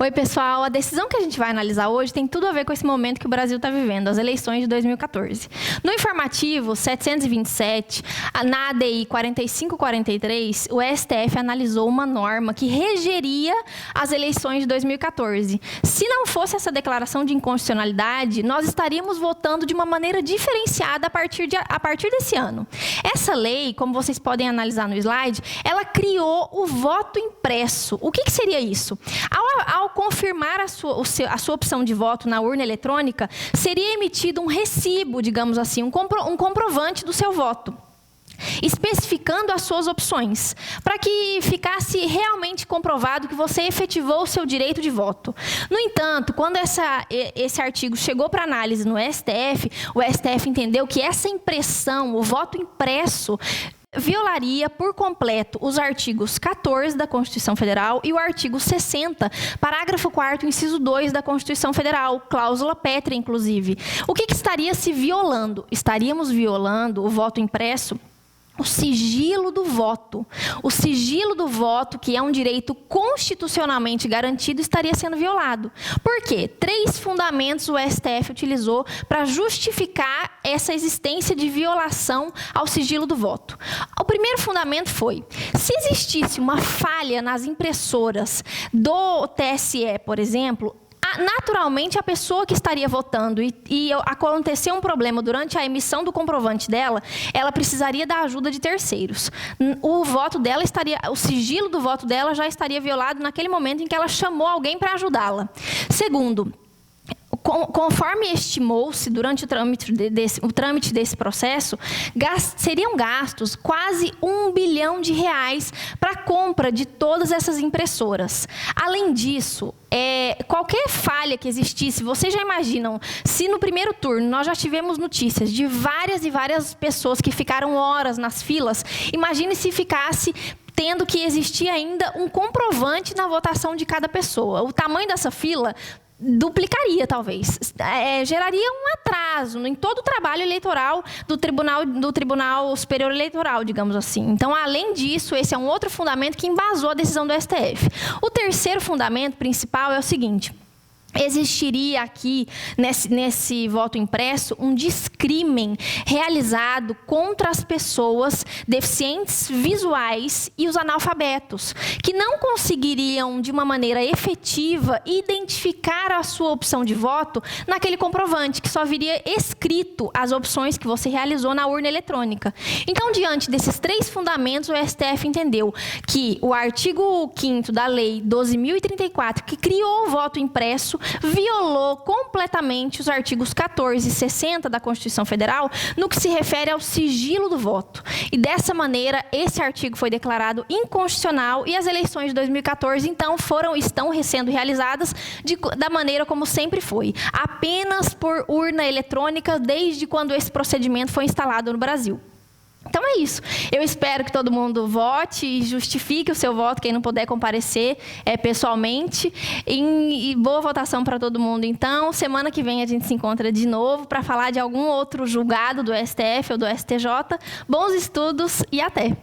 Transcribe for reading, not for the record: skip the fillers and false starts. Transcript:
Oi, pessoal. A decisão que a gente vai analisar hoje tem tudo a ver com esse momento que o Brasil está vivendo, as eleições de 2014. No informativo 727, na ADI 4543, o STF analisou uma norma que regeria as eleições de 2014. Se não fosse essa declaração de inconstitucionalidade, nós estaríamos votando de uma maneira diferenciada a partir desse ano. Essa lei, como vocês podem analisar no slide, ela criou o voto impresso. O que seria isso? Ao confirmar a sua opção de voto na urna eletrônica, seria emitido um recibo, digamos assim, um comprovante do seu voto, especificando as suas opções, para que ficasse realmente comprovado que você efetivou o seu direito de voto. No entanto, quando esse artigo chegou para análise no STF, o STF entendeu que essa impressão, o voto impresso, violaria por completo os artigos 14 da Constituição Federal e o artigo 60, parágrafo 4º, inciso 2 da Constituição Federal, cláusula pétrea, inclusive. O que estaria se violando? Estaríamos violando o voto impresso, o sigilo do voto. O sigilo do voto, que é um direito constitucionalmente garantido, estaria sendo violado. Por quê? 3 fundamentos o STF utilizou para justificar essa existência de violação ao sigilo do voto. O primeiro fundamento foi: se existisse uma falha nas impressoras do TSE, por exemplo, naturalmente, a pessoa que estaria votando e acontecer um problema durante a emissão do comprovante dela, ela precisaria da ajuda de terceiros. O voto dela o sigilo do voto dela já estaria violado naquele momento em que ela chamou alguém para ajudá-la. Segundo, conforme estimou-se durante o trâmite desse processo, seriam gastos quase R$1 bilhão para a compra de todas essas impressoras. Além disso, qualquer falha que existisse, vocês já imaginam, se no primeiro turno nós já tivemos notícias de várias e várias pessoas que ficaram horas nas filas, imagine se ficasse tendo que existir ainda um comprovante na votação de cada pessoa. O tamanho dessa fila duplicaria, talvez. Geraria um atraso em todo o trabalho eleitoral do Tribunal Superior Eleitoral, digamos assim. Então, além disso, esse é um outro fundamento que embasou a decisão do STF. O terceiro fundamento principal é o seguinte: existiria aqui, nesse voto impresso, um descrimen realizado contra as pessoas deficientes visuais e os analfabetos, que não conseguiriam, de uma maneira efetiva, identificar a sua opção de voto naquele comprovante, que só viria escrito as opções que você realizou na urna eletrônica. Então, diante desses 3 fundamentos, o STF entendeu que o artigo 5º da Lei 12.034, que criou o voto impresso, violou completamente os artigos 14 e 60 da Constituição Federal no que se refere ao sigilo do voto. E dessa maneira, esse artigo foi declarado inconstitucional e as eleições de 2014, então, estão sendo realizadas da maneira como sempre foi, apenas por urna eletrônica, desde quando esse procedimento foi instalado no Brasil. Então é isso. Eu espero que todo mundo vote e justifique o seu voto, quem não puder comparecer pessoalmente. E boa votação para todo mundo. Então, semana que vem a gente se encontra de novo para falar de algum outro julgado do STF ou do STJ. Bons estudos e até!